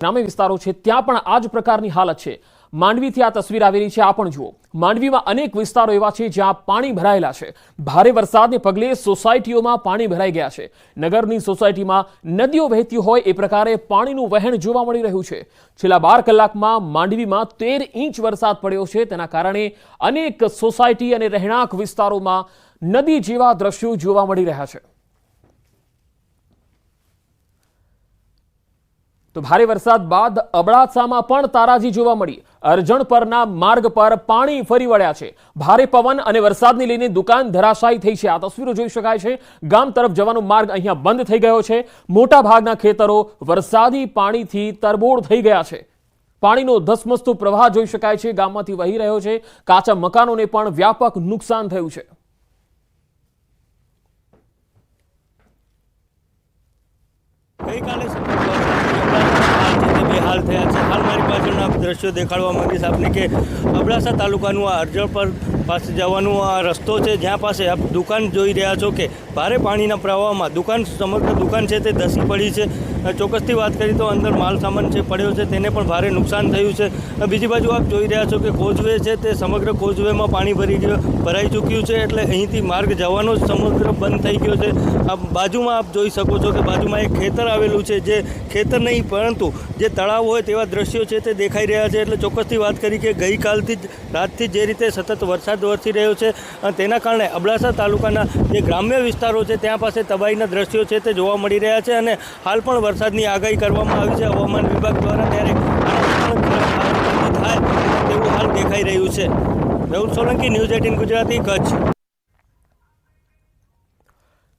ગ્રામ્ય વિસ્તારો છે ત્યાં પણ આ જ પ્રકારની હાલત છે। માંડવીથી આ તસવીર આવી રહી છે, આ પણ જુઓ। માંડવીમાં અનેક વિસ્તારો એવા છે જ્યાં પાણી ભરાયેલા છે। ભારે વરસાદને પગલે સોસાયટીઓમાં પાણી ભરાઈ ગયા છે। નગરની સોસાયટીમાં નદીઓ વહેતી હોય એ પ્રકારે પાણીનું વહેણ જોવા મળી રહ્યું છે। છેલ્લા 12 કલાકમાં માંડવીમાં 13 ઇંચ વરસાદ પડ્યો છે। તેના કારણે અનેક સોસાયટી અને રહેણાંક વિસ્તારોમાં નદી જેવા દ્રશ્યો જોવા મળી રહ્યા છે। તો ભારે વરસાદ બાદ અબડાસામાં પણ તારાજી જોવા મળી। અરજણ પરના માર્ગ પર પાણી ફરી વળ્યા છે। ભારે પવન અને વરસાદને લઈને દુકાન ધરાશાયી થઈ છે। આ તસવીરો જોઈ શકાય છે। ગામ તરફ જવાનો માર્ગ અહીંયા બંધ થઈ ગયો છે। મોટા ભાગના ખેતરો વરસાદી પાણીથી તરબોળ થઈ ગયા છે। પાણીનો ધસમસતો પ્રવાહ જોઈ શકાય છે, ગામમાંથી વહી રહ્યો છે। કાચા મકાનોને પણ વ્યાપક નુકસાન થયું છે। हाल थे हाल मारी पाछळना दृश्यो देखाड़वा मांगीश आपने कि अबड़ासा तालुकानुं आ अरजण पर पास जवानुं आ रस्तो छे, ज्यां पासे आप दुकान जोई रह्या छो कि भारे पाणीना प्रवाहमां दुकान समग्र दुकान छे ते धसी पड़ी छे। ચોક્કસથી વાત કરીએ તો અંદર માલ સામાન છે પડ્યો છે, તેને પણ ભારે નુકસાન થયું છે। બીજી બાજુ આપ જોઈ રહ્યા છો કે કોઝવે છે તે સમગ્ર કોઝવેમાં પાણી ભરાઈ ચૂક્યું છે, એટલે અહીંથી માર્ગ જવાનો સમગ્ર બંધ થઈ ગયો છે। આ બાજુમાં આપ જોઈ શકો છો કે બાજુમાં એક ખેતર આવેલું છે, જે ખેતર નહીં પરંતુ જે તળાવ હોય તેવા દ્રશ્યો છે તે દેખાઈ રહ્યા છે। એટલે ચોક્કસથી વાત કરી કે ગઈકાલથી જ રાતથી જે રીતે સતત વરસાદ વરસી રહ્યો છે તેના કારણે અબડાસા તાલુકાના જે ગ્રામ્ય વિસ્તારો છે ત્યાં પાસે તબાહીના દ્રશ્યો છે તે જોવા મળી રહ્યા છે। અને હાલ પણ વરસાદની આગાહી કરવામાં આવી છે હવામાન વિભાગ દ્વારા, ત્યારે થાય તેવું હાલ દેખાઈ રહ્યું છે। મેહુલ સોલંકી, ન્યૂઝ 18 ગુજરાતી, કચ્છ।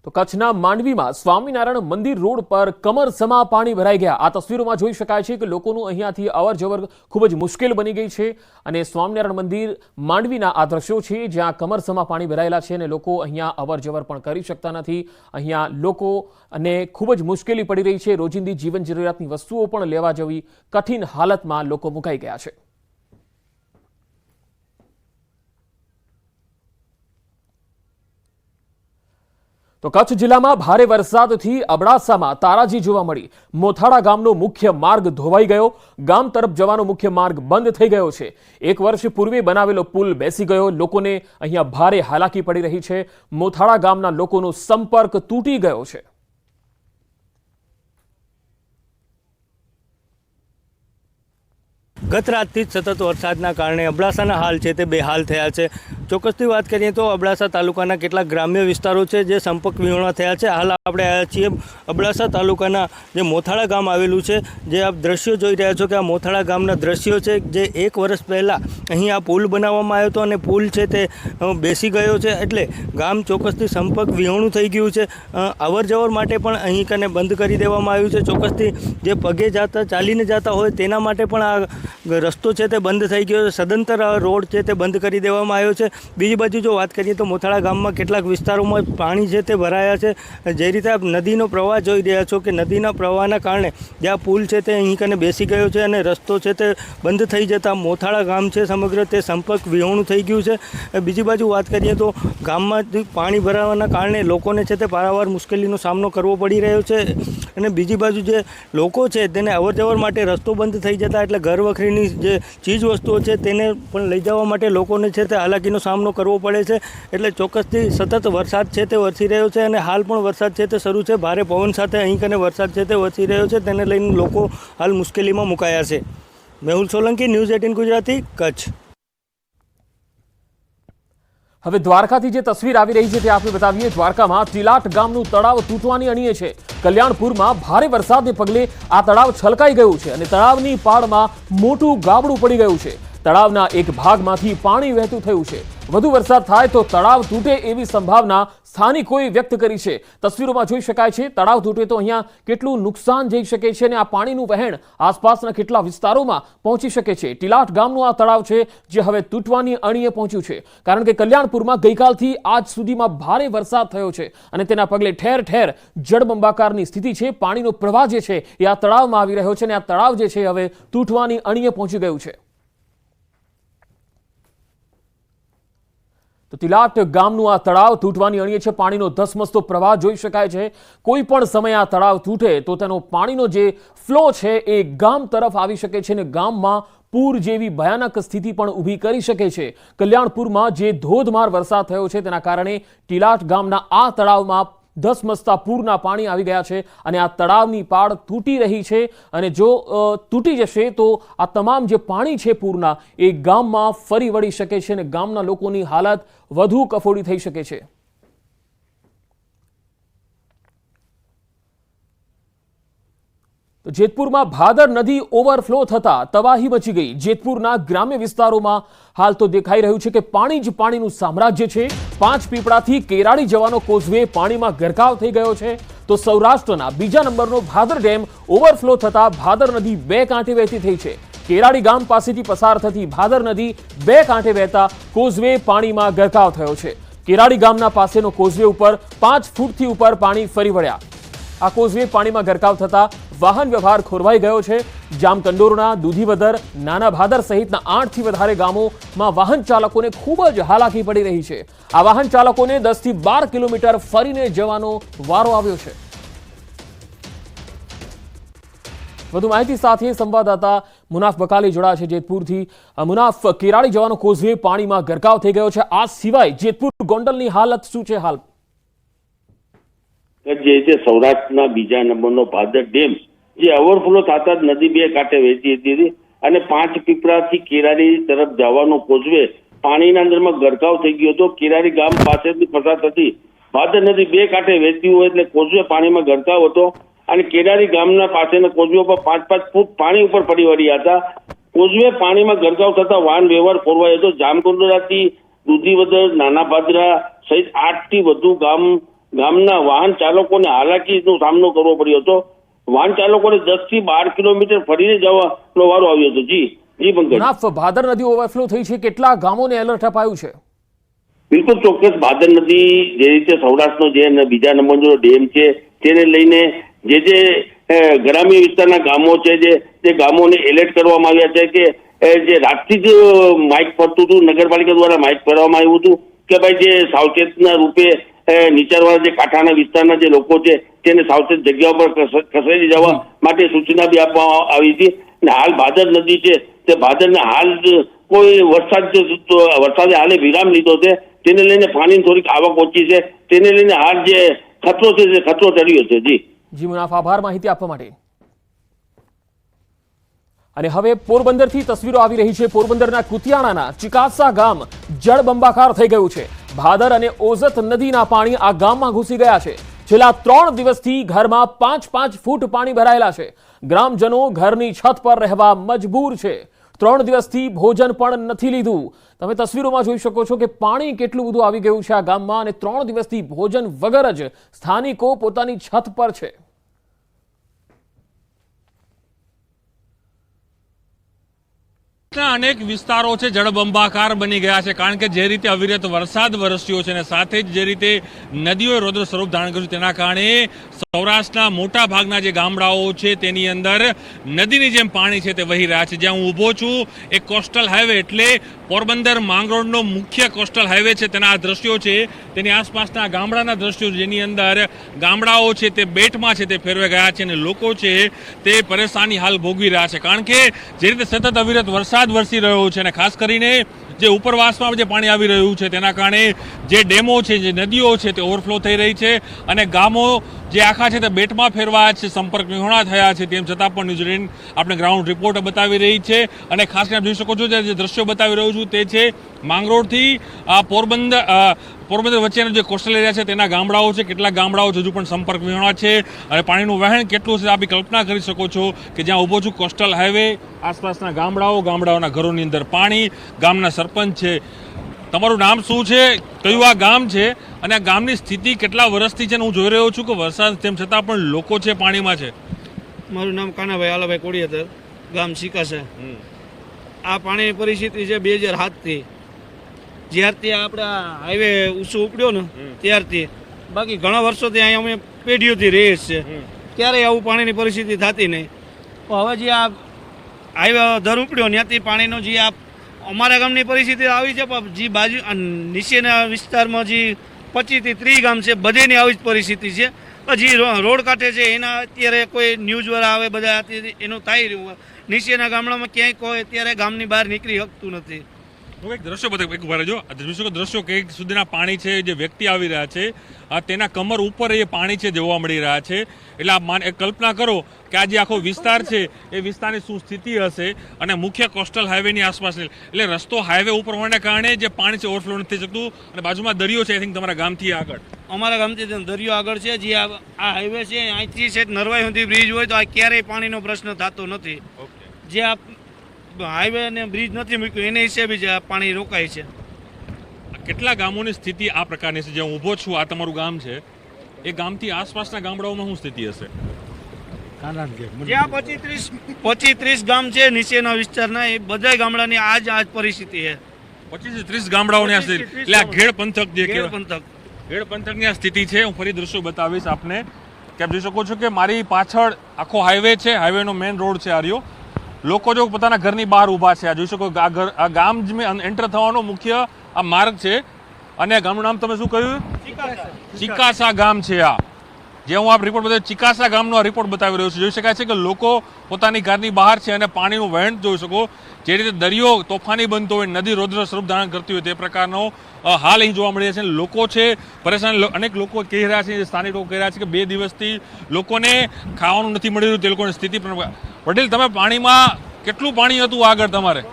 તો કચ્છના માંડવીમાં સ્વામિનારાયણ મંદિર રોડ પર કમરસમા પાણી ભરાઈ ગયા। આ તસવીરોમાં જોઈ શકાય છે કે લોકોનું અહીંયાથી અવર જવર ખૂબ જ મુશ્કેલ બની ગઈ છે। અને સ્વામિનારાયણ મંદિર માંડવીના આ દ્રશ્યો છે જ્યાં કમરસમા પાણી ભરાયેલા છે અને લોકો અહીંયા અવર જવર પણ કરી શકતા નથી। અહીંયા લોકોને ખૂબ જ મુશ્કેલી પડી રહી છે। રોજિંદી જીવન જરૂરિયાતની વસ્તુઓ પણ લેવા જવી કઠિન હાલતમાં લોકો મુકાઈ ગયા છે। તો કચ્છ જિલ્લામાં ભારે વરસાદથી અબડાસામાં તારાજી જોવા મળી। મોથાળા ગામનો મુખ્ય માર્ગ ધોવાઈ ગયો। ગામ તરફ જવાનો મુખ્ય માર્ગ બંધ થઈ ગયો છે। 1 વર્ષ પૂર્વે બનાવેલો પુલ બેસી ગયો। લોકોને અહીંયા ભારે હાલાકી પડી રહી છે। મોથાળા ગામના લોકોનો સંપર્ક તૂટી ગયો છે। ગત રાતથી જ સતત વરસાદના કારણે અબડાસાના હાલ છે તે બેહાલ થયા છે। ચોક્કસથી વાત કરીએ તો અબડાસા તાલુકાના કેટલાક ગ્રામ્ય વિસ્તારો છે જે સંપર્ક વિહોણા થયા છે। હાલ આપણે આવ્યા છીએ અબડાસા તાલુકાના જે મોથાળા ગામ આવેલું છે, જે આપ દ્રશ્યો જોઈ રહ્યા છો કે આ મોથાળા ગામના દ્રશ્યો છે, જે 1 વર્ષ પહેલાં અહીં આ પુલ બનાવવામાં આવ્યો હતો અને પુલ છે તે બેસી ગયો છે, એટલે ગામ ચોક્કસથી સંપર્ક વિહોણું થઈ ગયું છે। અવર જવર માટે પણ અહીં કને બંધ કરી દેવામાં આવ્યું છે। ચોક્કસથી જે પગે જતા ચાલીને જતા હોય તેના માટે પણ આ રસ્તો છે તે બંધ થઈ ગયો છે। સદંતર રોડ છે તે બંધ કરી દેવામાં આવ્યો છે। બીજી બાજુ જો વાત કરીએ તો મોથાળા ગામમાં કેટલાક વિસ્તારોમાં પાણી છે તે ભરાયા છે। જે રીતે આપ નદીનો પ્રવાહ જોઈ રહ્યા છો કે નદીના પ્રવાહના કારણે જ્યાં પુલ છે તે અહીં કને બેસી ગયો છે અને રસ્તો છે તે બંધ થઈ જતાં મોથાળા ગામ છે સમગ્ર તે સંપર્ક વિહોણું થઈ ગયું છે। બીજી બાજુ વાત કરીએ તો ગામમાં પાણી ભરાવાના કારણે લોકોને છે તે પારાવાર મુશ્કેલીનો સામનો કરવો પડી રહ્યો છે। અને બીજી બાજુ જે લોકો છે તેને અવર જવર માટે રસ્તો બંધ થઈ જતા એટલે ઘર વખરીની જે ચીજ વસ્તુઓ છે તેને પણ લઈ જવા માટે લોકોને છે તે હાલાકીનો સામનો કરવો પડે છે। એટલે ચોક્કસથી સતત વરસાદ છે તે વરસી રહ્યો છે અને હાલ પણ વરસાદ છે તે શરૂ છે। ભારે પવન સાથે અહીં કને વરસાદ છે તે વરસી રહ્યો છે, તેને લઈને લોકો હાલ મુશ્કેલીમાં મુકાયા છે। મેહુલ સોલંકી, ન્યૂઝ 18 ગુજરાતી, કચ્છ। હવે દ્વારકાથી જે તસવીર આવી રહી છે તે આપણે બતાવીએ। દ્વારકામાં તિલાટ ગામનું તળાવ તૂટવાની અણીએ છે। કલ્યાણપુરમાં ભારે વરસાદને પગલે આ તળાવ છલકાઈ ગયું છે અને તળાવની પાળમાં મોટું ગાબડું પડી ગયું છે। તળાવના એક ભાગમાંથી પાણી વહેતું થયું છે। વધુ વરસાદ થાય તો તળાવ તૂટે એવી સંભાવના સ્થાનિકોએ વ્યક્ત કરી છે। તસવીરોમાં જોઈ શકાય છે તળાવ તૂટે તો અહીંયા કેટલું નુકસાન જઈ શકે છે અને આ પાણીનું વહેણ આસપાસના કેટલા વિસ્તારોમાં પહોંચી શકે છે। તિલાટ ગામનું આ તળાવ છે જે હવે તૂટવાની અણીએ પહોંચ્યું છે, કારણ કે કલ્યાણપુરમાં ગઈકાલથી આજ સુધીમાં ભારે વરસાદ થયો છે અને તેના પગલે ઠેર ઠેર જળબંબાકારની સ્થિતિ છે। પાણીનો પ્રવાહ જે છે એ આ તળાવમાં આવી રહ્યો છે અને આ તળાવ જે છે હવે તૂટવાની અણીએ પહોંચી ગયું છે। તો તિલાટ ગામનું આ તળાવ તૂટવાની અણીએ છે. પાણીનો ધસમસતો પ્રવાહ જોઈ શકાય છે. કોઈ પણ સમયે આ તળાવ તૂટે તો તેનો પાણીનો જે ફ્લો છે એ ગામ તરફ આવી શકે છે અને ગામમાં પૂર જેવી ભયાનક સ્થિતિ પણ ઊભી કરી શકે છે. કલ્યાણપુરમાં જે ધોધમાર વરસાદ થયો છે તેના કારણે તિલાટ ગામના આ તળાવમાં ધસમસતા પૂરના પાણી આવી ગયા છે અને આ તળાવની પાળ તૂટી રહી છે અને જો તૂટી જશે તો આ તમામ જે પાણી છે પૂરના એ ગામમાં ફરી વળી શકે છે અને ગામના લોકોની હાલત વધુ કફોડી થઈ શકે છે. તો જેતપુરમાં ભાદર નદી ઓવરફ્લો થતા તબાહી મચી ગઈ. જેતપુરના ગ્રામ્ય વિસ્તારોમાં હાલ તો દેખાઈ રહ્યું છે કે પાણી જ પાણીનું સામ્રાજ્ય છે. 5 પીપળાથી કેરાડી જવાનો કોઝવે પાણીમાં ગરકાવ થઈ ગયો છે. તો સૌરાષ્ટ્રના બીજા નંબરનો ભાદર ડેમ ઓવરફ્લો થતા ભાદર નદી 2 કાંઠે વહેતી થઈ છે. કેરાડી ગામ પાસેથી પસાર થતી ભાદર નદી 2 કાંઠે વહેતા કોઝવે પાણીમાં ગરકાવ થયો છે. કેરાડી ગામના પાસેનો કોઝવે ઉપર 5 ફૂટથી ઉપર પાણી ફરી વળ્યા. આ કોઝવે પાણીમાં ગરકાવ થતા વાહન વ્યવહાર ખોરવાઈ ગયો છે. જામકંડોરણા, દૂધીવદર, નાના ભાદર સહિતના 8 થી વધારે ગામોમાં વાહન ચાલકોને ખૂબ જ હાલાકી પડી રહી છે. આ વાહન ચાલકોને 10 થી 12 કિલોમીટર ફરીને જવાનો વારો આવ્યો છે. વધુ માહિતી સાથે સંવાદદાતા મુનાફ બકાલી જોડાયા છે જેતપુરથી. મુનાફ, કેરાડી જવાનો કોઝવે પાણીમાં ગરકાવ થઈ ગયો છે. આ સિવાય જેતપુર ગોંડલની હાલત શું છે હાલ? જે છે સૌરાષ્ટ્રના બીજા નંબરનો ભાદર ડેમ જે ઓવરફ્લો થતા જ નદી 2 કાંઠે વહેતી હતી અને 5 પીપળાથી કેરાડી તરફ જવાનો કોઝવે પાણીના અંદરમાં ગરકાવ થઈ ગયો હતો. કેરાડી ગામ પાસેથી પસાર થતી ભાદર નદી 2 કાંઠે વહેતી હોય એટલે કોઝવે પાણીમાં ગરકાવ હતો અને કેરાડી ગામના પાસેના કોઝવે પર 5-5 ફૂટ પાણી ઉપર પડી વળ્યા હતા. કોઝવે પાણીમાં ગરકાવ થતા વાહન વ્યવહાર ખોરવાયો હતો. જામકંડોરાથી દૂધીવદર, નાના ભાદરા સહિત 8 થી વધુ ગામના વાહન ચાલકોને હાલાકીનો સામનો કરવો પડ્યો હતો. વાહન ચાલકોને 10 થી 12 કિલોમીટર ફરીને જવાનો વારો આવ્યો હતો. જી પંકજ, ભાદર નદી ઓવરફ્લો થઈ છે. કેટલા ગામોને એલર્ટ અપાયું છે? બિલકુલ ચોક્કસ. ભાદર નદી જે રીતે સૌરાષ્ટ્રનો જે બીજા નંબરનો ડેમ છે તેને લઈને જે ગ્રામ્ય વિસ્તારના ગામો છે તે ગામોને એલર્ટ કરવામાં આવ્યા છે કે જે રાતથી જ માઇક ફરતું હતું, નગરપાલિકા દ્વારા માઇક ફરવામાં આવ્યું હતું કે ભાઈ જે સાવચેતના રૂપે નીચાણવાળા જે કાંઠાના વિસ્તારના જે લોકો છે તેને સાવચેત જગ્યા પર ખસેડી જવા માટે સૂચના બી આપવામાં આવી હતી. અને હાલ ભાદર નદી છે તે ભાદરને હાલ કોઈ વરસાદે હાલે વિરામ લીધો છે. તેને લઈને પાણીની થોડીક આવક ઓછી છે. તેને લઈને હાલ જે ખતરો છે તે ખતરો ટળ્યો છે. જી મુનાફ, આભાર માહિતી આપવા માટે. અને હવે પોરબંદરથી તસવીરો આવી રહી છે. પોરબંદરના કુતિયાણાના ચિકાસા ગામ જળબંબાકાર થઈ ગયું છે. ભાદર અને ઓઝત નદીના પાણી આ ગામમાં ઘૂસી ગયા છે. છેલ્લા 3 દિવસથી ઘરમાં 5-5 ફૂટ પાણી ભરાયેલા છે. ગ્રામજનો ઘરની છત પર રહેવા મજબૂર છે. 3 દિવસથી ભોજન પણ નથી લીધું. તમે તસવીરોમાં જોઈ શકો છો કે પાણી કેટલું બધું આવી ગયું છે આ ગામમાં અને 3 દિવસથી ભોજન વગર જ સ્થાનિકો પોતાની છત પર છે. અનેક વિસ્તારો છે જળબંબાકાર બની ગયા છે કારણ કે જે રીતે અવિરત વરસાદ વરસ્યો છે અને સાથે જ જે રીતે નદીઓએ રૌદ્ર સ્વરૂપ ધારણ કર્યું તેના કારણે સૌરાષ્ટ્રના મોટા ભાગના જે ગામડાઓ છે તેની અંદર નદીની જેમ પાણી છે તે વહી રહ્યા છે. જ્યાં હું ઊભો છું એ કોસ્ટલ હાઈવે એટલે પોરબંદર માંગરોળનો મુખ્ય કોસ્ટલ હાઈવે છે. તેના આ દ્રશ્યો છે તેની આસપાસના ગામડાના દ્રશ્યો જેની અંદર ગામડાઓ છે તે બેટમાં છે તે ફેરવાઈ ગયા છે અને લોકો છે તે પરેશાની હાલ ભોગવી રહ્યા છે કારણ કે જે રીતે સતત અવિરત વરસાદ વરસી રહ્યો છે અને ખાસ કરીને જે ઉપરવાસમાં જે પાણી આવી રહ્યું છે તેના કારણે જે ડેમો છે, જે નદીઓ છે તે ઓવરફ્લો થઈ રહી છે અને ગામો જે આખા છે તે બેટમાં ફેરવાયા છે, સંપર્ક વિહોણા થયા છે. તેમ છતાં પણ ન્યૂઝીલેન્ડ આપણે ગ્રાઉન્ડ રિપોર્ટ બતાવી રહી છે અને ખાસ કરીને જોઈ શકો છો જે દ્રશ્યો બતાવી રહ્યો છું તે છે માંગરોળથી પોરબંદર વચ્ચેનો જે કોસ્ટલ એરિયા છે તેના ગામડાઓ છે. કેટલાક ગામડાઓ હજુ પણ સંપર્ક વિહોણા છે અને પાણીનું વહેણ કેટલું છે આપ કલ્પના કરી શકો છો કે જ્યાં ઊભો છું કોસ્ટલ હાઈવે, આસપાસના ગામડાઓના ઘરોની અંદર પાણી. ગામના સરપંચ છે. તમારું નામ શું છે, કયું આ ગામ છે અને આ ગામની સ્થિતિ કેટલા વર્ષથી છે? હું જોઈ રહ્યો છું કે વરસાદ તેમ છતાં પણ લોકો છે પાણીમાં છે. મારું નામ કાનાભાઈ આલાભાઈ કોડિયાતર, ગામ સિકાસા. આ પાણીની પરિસ્થિતિ છે 2007થી, જ્યારથી આપણે હાઈવે ઊંચો ઉપડ્યો ને ત્યારથી. બાકી ઘણા વર્ષોથી અહીંયા અમે પેઢીઓથી રહીએ છીએ, ક્યારેય આવું પાણીની પરિસ્થિતિ થતી નહીં. પણ હવે જે આ હાઈવે દર ઉપડ્યો ત્યાંથી પાણીનો જે આ અમારા ગામની પરિસ્થિતિ આવી છે, પણ જે બાજુ નીચેના વિસ્તારમાં જે 25 થી 30 ગામ છે બધેની આવી જ પરિસ્થિતિ છે. જે રોડ કાંઠે છે એના અત્યારે કોઈ ન્યૂઝવાળા આવે બધા એનું થાય રહ્યું. નીચેના ગામડામાં ક્યાંય કોઈ અત્યારે ગામની બહાર નીકળી શકતું નથી. હું એક દ્રશ્યો બતાવું, એક વાર જો દ્રશ્યો કે સુધીના પાણી છે, જે વ્યક્તિ આવી રહ્યા છે તેના કમર ઉપર એ પાણી છે જોવા મળી રહ્યા છે. એટલે આપ કલ્પના કરો કે આ જે આખો વિસ્તાર છે એ વિસ્તારની શું સ્થિતિ હશે, અને મુખ્ય કોસ્ટલ હાઈવેની આસપાસ એટલે રસ્તો હાઈવે ઉપર હોવાને કારણે જે પાણી છે ઓવરફ્લો નથી થઈ શકતું, અને બાજુમાં દરિયો છે. આઈ થિંક તમારા ગામથી આગળ, અમારા ગામથી દરિયો આગળ છે. જે આ હાઈવે છે અહીંથી છે નરવાઈ સુધી બ્રિજ હોય તો આ ક્યારેય પાણીનો પ્રશ્ન થતો નથી. જે આ હાઈવે અને બ્રિજ નથી મૂક્યું એને હિસાબે જ આ પાણી રોકાય છે. કેટલા ગામોની સ્થિતિ આ પ્રકારની છે? જે હું ઊભો છું, આ તમારું ગામ છે, એ ગામથી આસપાસના ગામડાઓમાં શું સ્થિતિ હશે? જ્યાં 25-30 ગામ છે નીચેના વિસ્તારના, એ બધા ગામડાની આજ પરિસ્થિતિ છે. 25 થી 30 ગામડાઓની આ સ્થિતિ. એટલે આ ઘેડ પંથક જે ઘેડ કહેવાય, ઘેડ પંથકની આ સ્થિતિ છે. હું ફરી દ્રશ્યો બતાવીશ આપને, કે આપ જોઈ શકો છો કે મારી પાછળ આખો હાઈવે છે, હાઈવેનો મેઇન રોડ છે આ રહ્યો. લોકો જો પોતાના ઘરની બહાર ઊભા છે, આ જોઈ શકો આ ગામ એન્ટર થવાનો મુખ્ય આ માર્ગ છે. અને ગામનું નામ તમે શું કહ્યું? ચિકાસા ગામ છે. આ જે હું આપ રિપોર્ટ બતાવ્યો, ચિકાસા ગામનો આ રિપોર્ટ બતાવી રહ્યો છું. જોઈ શકાય છે કે લોકો પોતાની ઘરની બહાર છે અને પાણીનું વહેણ જોઈ શકો. જે રીતે દરિયો તોફાની બનતો હોય, નદી રૌદ્ર સ્વરૂપ ધારણ કરતી હોય, તે પ્રકારનો હાલ અહીં જોવા મળી રહ્યા છે. લોકો છે પરેશાન. અનેક લોકો કહી રહ્યા છે, સ્થાનિક લોકો કહી રહ્યા છે કે 2 દિવસથી લોકોને ખાવાનું નથી મળી રહ્યું, તે લોકોની સ્થિતિ પણ. પટેલ, તમે પાણીમાં કેટલું પાણી હતું આગળ તમારે?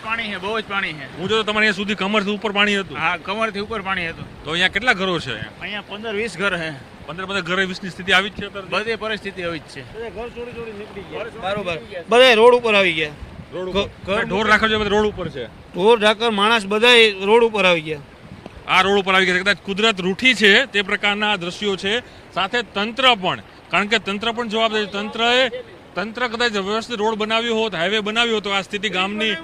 પાણી છે, બહુ જ પાણી છે. હું જો તમારે અહીંયા સુધી કમરથી ઉપર પાણી હતું? હા, કમરથી ઉપર પાણી હતું. તો અહીંયા કેટલા ઘરો છે? અહીંયા 15-20 ઘર છે. 15 ઘરે 20 ની સ્થિતિ આવી જ છે. બધી પરિસ્થિતિ આવી જ છે. ઘર છોડી નીકળી ગયા. બરોબર, બધા રોડ ઉપર આવી ગયા. ઢોર રાખો છો, રોડ ઉપર છે. ઢોર ઢાકર માણસ બધા રોડ ઉપર આવી ગયા. આ રોડ ઉપર આવી ગયા. કદાચ કુદરત રૂઠી છે તે પ્રકારના દ્રશ્યો છે. સાથે તંત્ર પણ, કારણ કે તંત્ર પણ જવાબદાર છે. તંત્ર કદાચ વ્યવસ્થિત રોડ બનાવ્યો હોત, હાઈવે બનાવ્યો હોત, તો આ સ્થિતિ ગામની,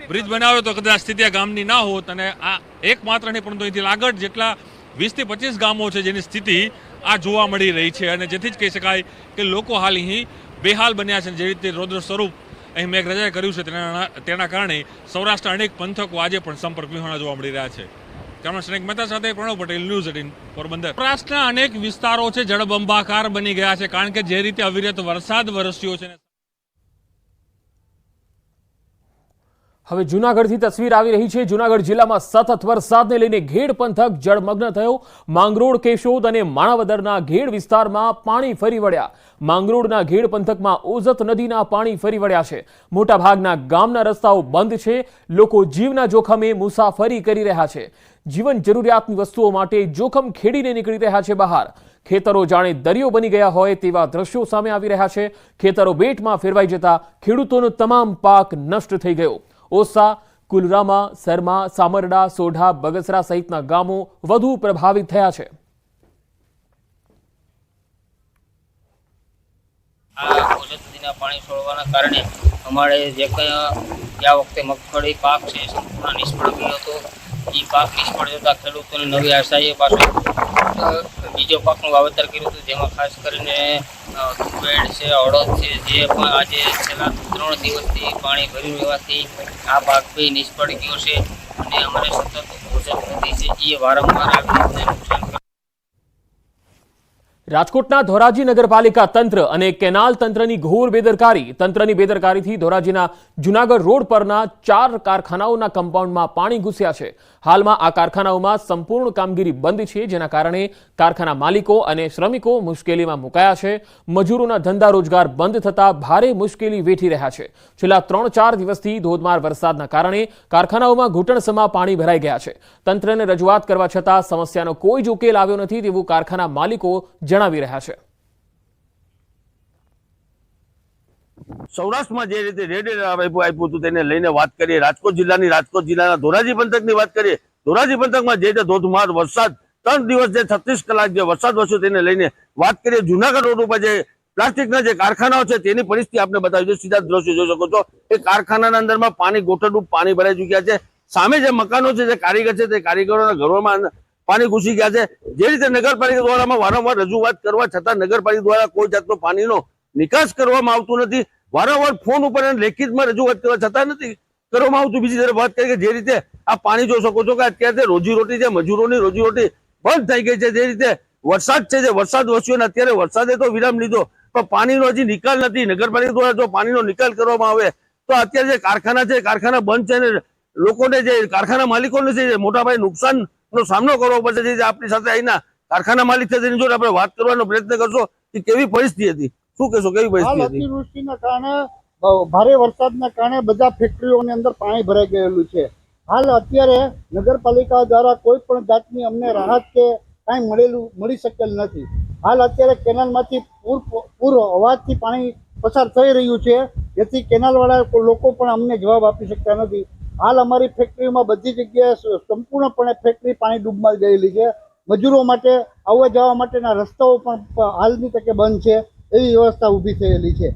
બ્રિજ બનાવ્યો તો કદાચ સ્થિતિ આ ગામની ના હોત. અને આ એકમાત્ર નહીં, પરંતુ અહીંથી આગળ જેટલા 20 થી 25 ગામો છે જેની સ્થિતિ આ જોવા મળી રહી છે. અને જેથી જ કહી શકાય કે લોકો હાલ અહીં બેહાલ બન્યા છે. જે રીતે રૌદ્ર સ્વરૂપ અહીં મેઘરાજાએ કર્યું છે તેના કારણે સૌરાષ્ટ્રના અનેક પંથકો આજે પણ સંપર્ક વિહોણા જોવા મળી રહ્યા છે. કેમેરા શ્રેષ્ઠ મહેતા સાથે પ્રણવ પટેલ, ન્યૂઝ 18 પોરબંદર. સૌરાષ્ટ્રના અનેક વિસ્તારો છે જળબંબાકાર બની ગયા છે, કારણ કે જે રીતે અવિરત વરસાદ વરસ્યો છે. હવે જૂનાગઢથી તસવીર આવી રહી છે. જૂનાગઢ જિલ્લામાં સતત વરસાદને લઈને ઘેડ પંથક જળમગ્ન થયો. માંગરોળ, કેશોદ અને માણાવદરના ઘેડ વિસ્તારમાં પાણી ફરી વળ્યા. માંગરોળના ઘેડ પંથકમાં ઓઝત નદીના પાણી ફરી વળ્યા છે. મોટાભાગના ગામના રસ્તાઓ બંધ છે. લોકો જીવના જોખમે મુસાફરી કરી રહ્યા છે. જીવન જરૂરિયાતની વસ્તુઓ માટે જોખમ ખેડીને નીકળી રહ્યા છે બહાર. ખેતરો જાણે દરિયો બની ગયા હોય તેવા દ્રશ્યો સામે આવી રહ્યા છે. ખેતરો બેટમાં ફેરવાઈ જતા ખેડૂતોનો તમામ પાક નષ્ટ થઈ ગયો. ઓસા, કુલરામા, સરમા, સામરડા, સોઢા, બગસરા સહિતના ગામો વધુ પ્રભાવિત થયા છે. આ ઓઝત નદીના પાણી છોડવાના કારણે અમારે જે કંઈ આ વખતે મગફળી પાક છે સંપૂર્ણ નિષ્ફળ ગયો હતો. એ પાક નિષ્ફળ જતા ખેડૂતોને નવી આશાએ પાછું બીજો પાકનું વાવેતર કર્યું હતું, જેમાં ખાસ કરીને તુવેર છે, અડદ છે, જે પણ આજે છેલ્લા 3 દિવસથી પાણી ભર્યું રહેવાથી આ પાક બી નિષ્ફળ ગયો છે. અને અમારે સતત ઓઝત નદી છે એ વારંવાર આવી રીતે નુકસાન કરે. રાજકોટના ધોરાજી નગરપાલિકા તંત્ર અને કેનાલ તંત્રની ઘોર બેદરકારી. તંત્રની બેદરકારીથી ધોરાજીના જૂનાગઢ રોડ પરના 4 કારખાનાઓના કમ્પાઉન્ડમાં પાણી ઘૂસ્યા છે. હાલમાં આ કારખાનાઓમાં સંપૂર્ણ કામગીરી બંધ છે, જેના કારણે કારખાના માલિકો અને શ્રમિકો મુશ્કેલીમાં મુકાયા છે. મજૂરોના ધંધા રોજગાર બંધ થતા ભારે મુશ્કેલી વેઠી રહ્યા છે. છેલ્લા 3-4 દિવસથી ધોધમાર વરસાદના કારણે કારખાનાઓમાં ઘૂંટણસમા પાણી ભરાઈ ગયા છે. તંત્રને રજૂઆત કરવા છતાં સમસ્યાનો કોઈ જ ઉકેલ આવ્યો નથી તેવું કારખાના માલિકો જણાવી રહ્યા છે. સૌરાષ્ટ્રમાં જે રીતે રેડ એલર્ટ આપ્યું હતું તેને લઈને વાત કરીએ. રાજકોટ જિલ્લાના ધોરાજી પંથકની વાત કરીએ. ધોરાજી પંથકમાં જે રીતે ધોધમાર વરસાદ 3 દિવસ જે 36 કલાક જે વરસાદ વરસ્યો તેને લઈને વાત કરીએ. જૂનાગઢ રોડ ઉપર જે પ્લાસ્ટિકના જે કારખાનાઓ છે તેની પરિસ્થિતિ આપણે બતાવી છે. સીધા દ્રશ્યો જોઈ શકો છો. એ કારખાનાના અંદરમાં પાણી ગોઠણરૂપ પાણી ભરાઈ ચૂક્યા છે. સામે જે મકાનો છે, જે કારીગર છે, તે કારીગરોના ઘરોમાં પાણી ઘૂસી ગયા છે. જે રીતે નગરપાલિકા દ્વારા વારંવાર રજૂઆત કરવા છતાં નગરપાલિકા દ્વારા કોઈ જાતનો પાણીનો નિકાસ કરવામાં આવતું નથી. વારંવાર ફોન ઉપર લેખિતમાં રજૂઆત કરવા છતાં નથી કરવામાં આવતું. બીજી તરફ વાત કરીએ કે જે રીતે આ પાણી જોઈ શકો છો કે અત્યારે રોજીરોટી છે, મજૂરોની રોજીરોટી બંધ થઈ ગઈ છે. જે રીતે વરસાદ છે, જે વરસાદ વસ્યો ને અત્યારે વરસાદે તો વિરામ લીધો, પણ પાણીનો હજી નિકાલ નથી. નગરપાલિકા દ્વારા જો પાણીનો નિકાલ કરવામાં આવે તો અત્યારે જે કારખાના છે, કારખાના બંધ છે ને લોકોને, જે કારખાના માલિકોને છે મોટા ભાઈ નુકસાનનો સામનો કરવો પડશે. જે આપણી સાથે અહીંના કારખાના માલિક છે તેની જોડે આપણે વાત કરવાનો પ્રયત્ન કરશો કે કેવી પરિસ્થિતિ હતી, શું કહેશો, કેવી પરિસ્થિતિ હતી? અતિવૃષ્ટિના કારણે, ભારે વરસાદના કારણે બધા ફેક્ટરીઓની અંદર પાણી ભરાઈ ગયેલું છે. હાલ અત્યારે નગરપાલિકા દ્વારા કોઈ પણ જાતની અમને રાહત કે કાંઈ મળી શકેલ નથી. હાલ અત્યારે કેનાલમાંથી પૂર અવાજથી પાણી પસાર થઈ રહ્યું છે, જેથી કેનાલવાળા લોકો પણ અમને જવાબ આપી શકતા નથી. હાલ અમારી ફેક્ટરીમાં બધી જગ્યાએ સંપૂર્ણપણે ફેક્ટરી પાણી ડૂબમાં ગયેલી છે. મજૂરો માટે આવવા જવા માટેના રસ્તાઓ પણ હાલની તકે બંધ છે, એવી વ્યવસ્થા ઊભી થયેલી છે.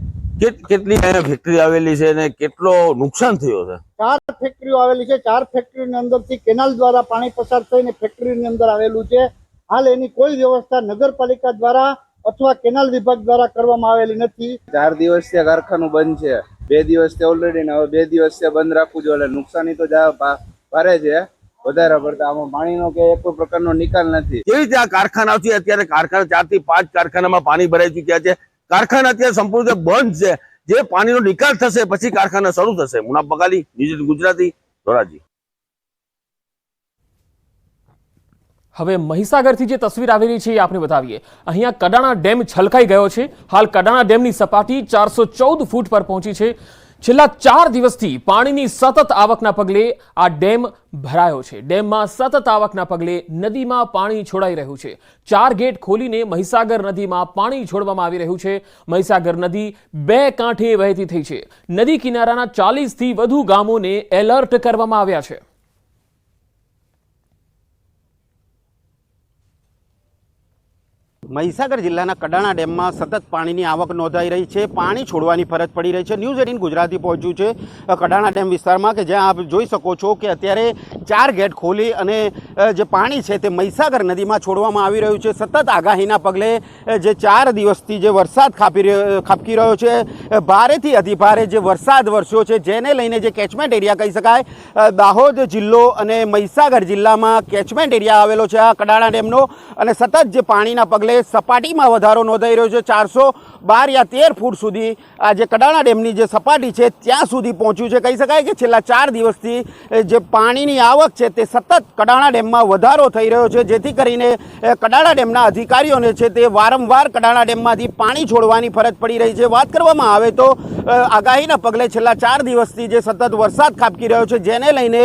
કેટલી ફેક્ટરી આવેલી છે અને કેટલો નુકસાન થયો છે? 4 ફેક્ટરીઓ આવેલી છે. 4 ફેક્ટરીની અંદરથી કેનાલ દ્વારા પાણી પસાર થઈને ફેક્ટરીની અંદર આવેલું છે. હાલ એની કોઈ વ્યવસ્થા નગરપાલિકા દ્વારા અથવા કેનાલ વિભાગ દ્વારા કરવામાં આવેલી નથી. 4 દિવસથી કારખાનું બંધ છે, 2 દિવસથી ઓલરેડી ને હવે 2 દિવસથી બંધ રાખવું જોઈએ. એટલે નુકસાની તો ભારે છે વધારે પડતા. આમાં પાણીનો કે એક પ્રકારનો નિકાલ નથી. કેવી રીતે આ કારખાના છે? અત્યારે કારખાના 4 થી 5 કારખાનામાં પાણી ભરાઈ ચુક્યા છે. કારખાના અત્યારે સંપૂર્ણ બંધ છે. જે પાણીનો નિકાલ થશે પછી કારખાના શરૂ થશે. મુનાફ બકાલી, ન્યૂઝ ગુજરાતી, ધોરાજી. હવે મહીસાગરથી જે તસવીર આવી રહી છે એ આપણે બતાવીએ. અહીંયા કડાણા ડેમ છલકાઈ ગયો છે. હાલ કડાણા ડેમની સપાટી 414 ફૂટ પર પહોંચી છે. છેલ્લા 4 દિવસથી પાણીની સતત આવકના પગલે આ ડેમ ભરાયો છે. ડેમમાં સતત આવકના પગલે નદીમાં પાણી છોડાઈ રહ્યું છે. 4 ગેટ ખોલીને મહીસાગર નદીમાં પાણી છોડવામાં આવી રહ્યું છે. મહીસાગર નદી 2 કાંઠે વહેતી થઈ છે. નદી કિનારાના 40 થી વધુ ગામોને એલર્ટ કરવામાં આવ્યા છે. મહીસાગર જિલ્લાના કડાણા ડેમમાં સતત પાણીની આવક નોંધાઈ રહી છે. પાણી છોડવાની ફરજ પડી રહી છે. ન્યૂઝ 18 ગુજરાતી પહોંચ્યું છે કડાણા ડેમ વિસ્તારમાં, કે જ્યાં આપ જોઈ શકો છો કે અત્યારે 4 ગેટ ખોલી અને જે પાણી છે તે મહીસાગર નદીમાં છોડવામાં આવી રહ્યું છે. સતત આગાહીના પગલે જે 4 દિવસથી જે વરસાદ ખાબકી રહ્યો છે, ભારેથી અતિભારે જે વરસાદ વરસ્યો છે, જેને લઈને જે કેચમેન્ટ એરિયા કહી શકાય, દાહોદ જિલ્લો અને મહીસાગર જિલ્લામાં કેચમેન્ટ એરિયા આવેલો છે આ કડાણા ડેમનો. અને સતત જે પાણીના પગલે સપાટીમાં વધારો નોંધાઈ રહ્યો છે. 412 યા 13 ફૂટ સુધી આ જે કડાણા ડેમની જે સપાટી છે ત્યાં સુધી પહોંચ્યું છે. કહી શકાય કે છેલ્લા 4 દિવસથી જે પાણીની આવક છે તે સતત કડાણા ડેમમાં વધારો થઈ રહ્યો છે, જેથી કરીને કડાણા ડેમના અધિકારીઓને છે તે વારંવાર કડાણા ડેમમાંથી પાણી છોડવાની ફરજ પડી રહી છે. વાત કરવામાં આવે તો આગાહીના પગલે છેલ્લા 4 દિવસથી જે સતત વરસાદ ખાબકી રહ્યો છે, જેને લઈને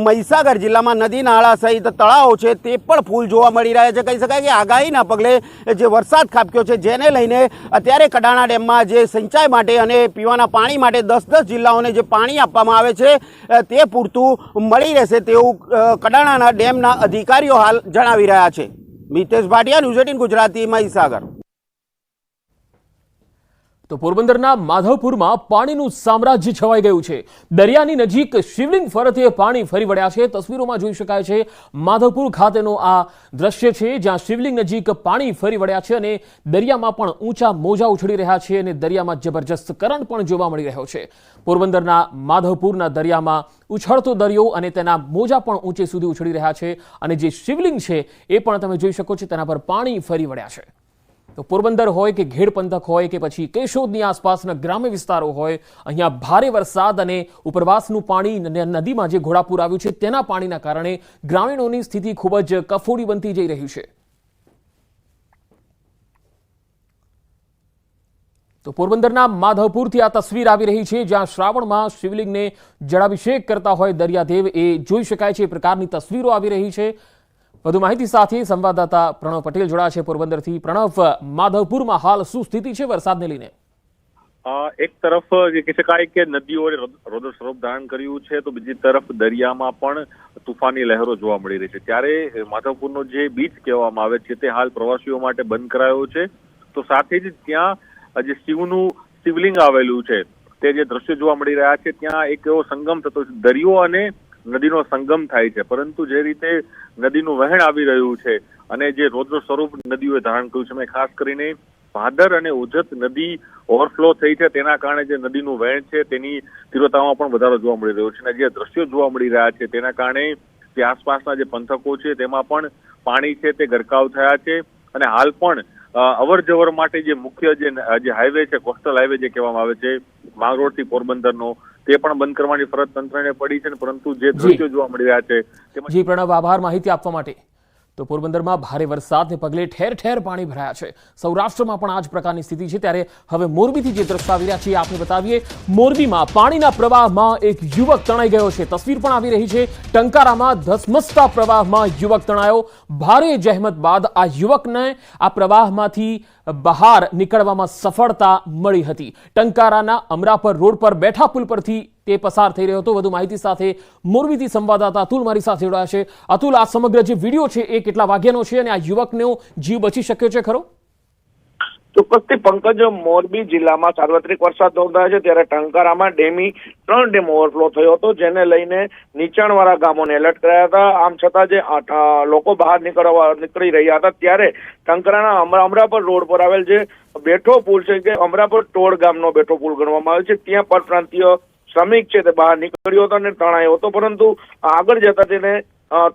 મહીસાગર જિલ્લામાં નદી નાળા સહિત તળાવો છે તે પણ ફૂલ જોવા મળી રહ્યા છે. કહી શકાય કે આગાહીના પગલે જે વરસાદ ખાબક્યો છે, જેને લઈને અત્યારે કડાણા ડેમમાં જે સિંચાઈ માટે અને પીવાના પાણી માટે 10 જિલ્લાઓને જે પાણી આપવામાં આવે છે તે પૂરતું મળી રહેશે તેવું કડાણાના ડેમના અધિકારીઓ હાલ જણાવી રહ્યા છે. મિતેશ ભાટિયા, ન્યૂઝ 18 ગુજરાતી, મહીસાગર. તો પોરબંદરના માધવપુરમાં પાણીનું સામ્રાજ્ય છવાઈ ગયું છે. દરિયાની નજીક શિવલિંગ ફરતે પાણી ફરી વળ્યા છે. તસવીરોમાં જોઈ શકાય છે માધવપુર ખાતેનો આ દ્રશ્ય છે, જ્યાં શિવલિંગ નજીક પાણી ફરી વળ્યા છે અને દરિયામાં પણ ઊંચા મોજા ઉછળી રહ્યા છે અને દરિયામાં જબરજસ્ત કરંટ પણ જોવા મળી રહ્યો છે. પોરબંદરના માધવપુરના દરિયામાં ઉછળતો દરિયો અને તેના મોજા પણ ઊંચે સુધી ઉછળી રહ્યા છે અને જે શિવલિંગ છે એ પણ તમે જોઈ શકો છો, તેના પર પાણી ફરી વળ્યા છે. તો પોરબંદર હોય કે ઘેડ પંથક હોય કે પછી કેશોદની આસપાસના ગ્રામ્ય વિસ્તારો હોય, અહીંયા ભારે વરસાદ અને ઉપરવાસનું પાણી નદીમાં જે ઘોડાપૂર આવ્યું છે તેના પાણીના કારણે ગ્રામીણોની સ્થિતિ ખૂબ જ કફોડી બનતી જઈ રહી છે. તો પોરબંદરના માધવપુરથી આ તસવીર આવી રહી છે, જ્યાં શ્રાવણમાં શિવલિંગને જળાભિષેક કરતા હોય દરિયાદેવ, એ જોઈ શકાય છે. એ પ્રકારની તસવીરો આવી રહી છે. વધુ માહિતી સાથે સંવાદદાતા પ્રણવ પટેલ જોડાયા છે પોરબંદરથી. પ્રણવ, માધવપુરમાં હાલ શું સ્થિતિ છે વરસાદને લઈને? એક તરફ કહી શકાય કે નદીઓએ રૌદ્ર સ્વરૂપ ધારણ કર્યું છે, તો બીજી તરફ દરિયામાં પણ તુફાની લહેરો જોવા મળી રહી છે. ત્યારે માધવપુરનો જે બીચ કહેવામાં આવે છે તે હાલ પ્રવાસીઓ માટે બંધ કરાયો છે. તો સાથે જ ત્યાં જે શિવલિંગ આવેલું છે તે જે દ્રશ્યો જોવા મળી રહ્યા છે, ત્યાં એક એવો સંગમ થતો છે, દરિયો અને નદીનો સંગમ થાય છે. પરંતુ જે રીતે નદીનું વહેણ આવી રહ્યું છે અને જે રૌદ્ર સ્વરૂપ નદીઓએ ધારણ કર્યું છે, ખાસ કરીને ભાદર અને ઉજત નદી ઓવરફ્લો થઈ છે, તેના કારણે જે નદીનું વહેણ છે તેની તીવ્રતામાં પણ વધારો જોવા મળી રહ્યો છે અને જે દ્રશ્યો જોવા મળી રહ્યા છે તેના કારણે જે આસપાસના જે પંથકો છે તેમાં પણ પાણી છે તે ગરકાવ થયા છે અને હાલ પણ અવર જવર માટે જે મુખ્ય જે હાઈવે છે, કોસ્ટલ હાઈવે જે કહેવામાં આવે છે માંગરોળ થી પોરબંદરનો, તે પણ બંધ કરવાની ફરજ તંત્રને પડી છે, પરંતુ જે દ્રશ્યો જોવા મળી રહ્યા છે જી પ્રણવ, આભાર માહિતી આપવા માટે. તો પોરબંદરમાં ભારે વરસાદને પગલે ઠેર ઠેર પાણી ભરાયા છે. સૌરાષ્ટ્રમાં પણ આ જ પ્રકારની સ્થિતિ છે. ત્યારે હવે મોરબીથી જે દ્રશ્ય આવી રહ્યા છે એ આપને બતાવીએ. મોરબીમાં પાણીના પ્રવાહમાં એક યુવક તણાઈ ગયો છે. તસવીર પણ આવી રહી છે. ટંકારામાં ધસમસતા પ્રવાહમાં યુવક તણાયો. ભારે જહેમત બાદ આ યુવકને આ પ્રવાહમાંથી બહાર નીકળવામાં સફળતા મળી હતી. ટંકારાના અમરાપર રોડ પર બેઠા પુલ પરથી તે પસાર થઈ રહ્યો હતો. વધુ માહિતી સાથે મોરબીથી સંવાદદાતા અતુલ મારી સાથે જોડાયા છે. અતુલ, આ સમગ્ર જે વિડીયો છે એ કેટલા વાગ્યાનો છે અને આ યુવકનો જીવ બચી શક્યો છે ખરો? ચોક્કસથી પંકજ, મોરબી જિલ્લામાં સાર્વત્રિક વરસાદ નોંધાયો છે ત્યારે ટંકારામાં 3 ડેમ ઓવરફ્લો થયો હતો, જેને લઈને નીચાણવાળા ગામોને એલર્ટ કરાયા હતા. આમ છતાં જે લોકો બહાર નીકળી રહ્યા હતા ત્યારે ટંકારાના અમરાપર રોડ પર આવેલ જે બેઠો પુલ છે કે અમરાપર ટોળ ગામનો બેઠો પુલ ગણવામાં આવે છે, ત્યાં પરપ્રાંતીય શ્રમિક છે તે બહાર નીકળ્યો હતો અને તણાયો હતો, પરંતુ આગળ જતા તેને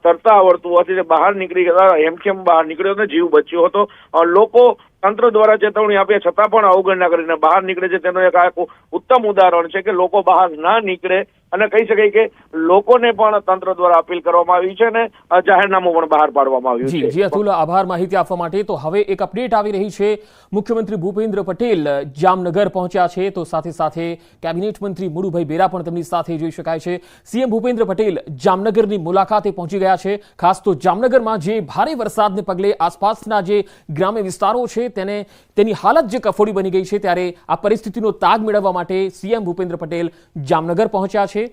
તરતા આવડતું હોવાથી તે બહાર નીકળી ગયા, હેમખેમ બહાર નીકળ્યો હતો, જીવ બચ્યો હતો. લોકો તંત્ર દ્વારા ચેતવણી આપ્યા છતાં પણ અવગણના કરીને બહાર નીકળે છે. તેનું એક ઉત્તમ ઉદાહરણ છે કે લોકો બહાર ના નીકળે અને કહી શકાય કે લોકોને પણ તંત્ર દ્વારા અપીલ કરવામાં આવી છે અને જાહેરનામું પણ બહાર પાડવામાં આવ્યું છે. જી અતુલ, આભાર માહિતી આપવા માટે. તો હવે એક અપડેટ આવી રહી છે. મુખ્યમંત્રી ભૂપેન્દ્ર પટેલ જામનગર પહોંચ્યા છે, તો સાથે સાથે કેબિનેટ મંત્રી મુળુભાઈ બેરા પણ તેમની સાથે જોઈ શકાય છે. સીએમ ભૂપેન્દ્ર પટેલ જામનગરની મુલાકાતે પહોંચી ગયા છે. ખાસ તો જામનગરમાં જે ભારે વરસાદને પગલે આસપાસના જે ગ્રામ્ય વિસ્તારો છે તેની હાલત જે કફોડી બની ગઈ છે, ત્યારે આ પરિસ્થિતિનો તાગ મેળવવા માટે સીએમ ભૂપેન્દ્ર પટેલ જામનગર પહોંચ્યા છે.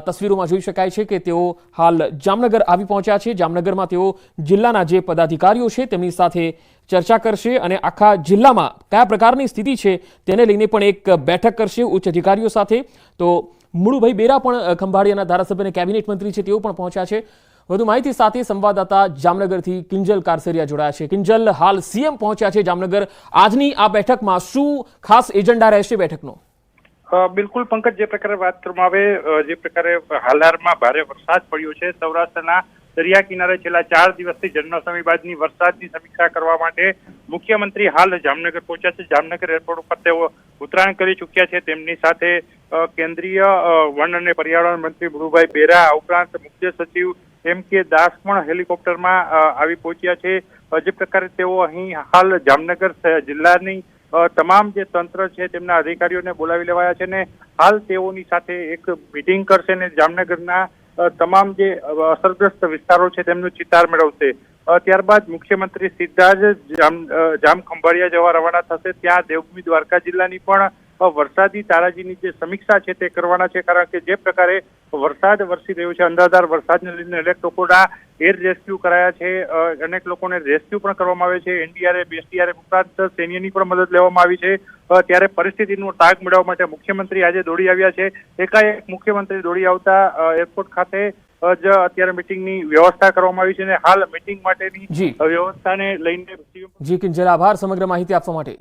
તસવીરોમાં જોઈ શકાય છે કે તેઓ હાલ જામનગર આવી પહોંચ્યા છે. જામનગરમાં તેઓ જિલ્લાના જે પદાધિકારીઓ છે તેમની સાથે ચર્ચા કરશે અને આખા જિલ્લામાં કયા પ્રકારની સ્થિતિ છે તેને લઈને પણ એક બેઠક કરશે ઉચ્ચ અધિકારીઓ સાથે. તો મુળુભાઈ બેરા પણ ખંભાળિયાના ધારાસભ્ય અને કેબિનેટ મંત્રી છે તેઓ પણ પહોંચ્યા છે. વધુ માહિતી સાથે સંવાદદાતા જામનગરથી કિંજલ કારસરિયા જોડાયા છે. કિંજલ, હાલ સીએમ પહોંચ્યા છે જામનગર. આજની આ બેઠકમાં શું ખાસ એજન્ડા રહેશે બેઠકનો? બિલકુલ પંકજ, જે પ્રકારે વાત કરવામાં આવે, જે પ્રકારે હાલમાં ભારે વરસાદ પડ્યો છે, સૌરાષ્ટ્રના દરિયા કિનારે છેલ્લા 4 દિવસથી જન્માષ્ટમી બાદની વરસાદની સમીક્ષા કરવા માટે મુખ્યમંત્રી હાલ જામનગર પહોંચ્યા છે. જામનગર એરપોર્ટ ઉપર તેઓ ઉતરાણ કરી ચૂક્યા છે. તેમની સાથે કેન્દ્રીય વન અને પર્યાવરણ મંત્રી મુળુભાઈ બેરા, ઉપરાંત મુખ્ય સચિવ M.K. દાસ પણ હેલિકોપ્ટરમાં આવી પહોંચ્યા છે. જે પ્રકારે તેઓ અહીં હાલ જામનગર જિલ્લાની તમામ જે તંત્ર છે તેમના અધિકારીઓને બોલાવી લેવાયા છે ને હાલ તેઓની સાથે એક મીટિંગ કરશે ને જામનગરના તમામ જે અસરગ્રસ્ત વિસ્તારો છે તેમનું ચિતાર મેળવશે. ત્યારબાદ મુખ્યમંત્રી સીધા જ જામ ખંભાળિયા જવા રવાના થશે. ત્યાં દેવભૂમિ દ્વારકા જિલ્લાની પણ વરસાદી તારાજીની જે સમીક્ષા છે તે કરવાના છે, કારણ કે જે પ્રકારે વરસાદ વરસી રહ્યો છે, અંધાધાર વરસાદને લઈને અનેક લોકોના એર રેસ્ક્યુ કરાયા છે, અનેક લોકોને રેસ્ક્યુ પણ કરવામાં આવે છે. NDRF, SDRF ઉપરાંત સૈન્યની પણ મદદ લેવામાં આવી છે. ત્યારે પરિસ્થિતિનો તાગ મેળવવા માટે મુખ્યમંત્રી આજે દોડી આવ્યા છે. એકાએક મુખ્યમંત્રી દોડી આવતા એરપોર્ટ ખાતે જ અત્યારે મીટિંગની વ્યવસ્થા કરવામાં આવી છે અને હાલ મીટિંગ માટેની વ્યવસ્થાને લઈને જી કિંજલ, આભાર સમગ્ર માહિતી આપવા માટે.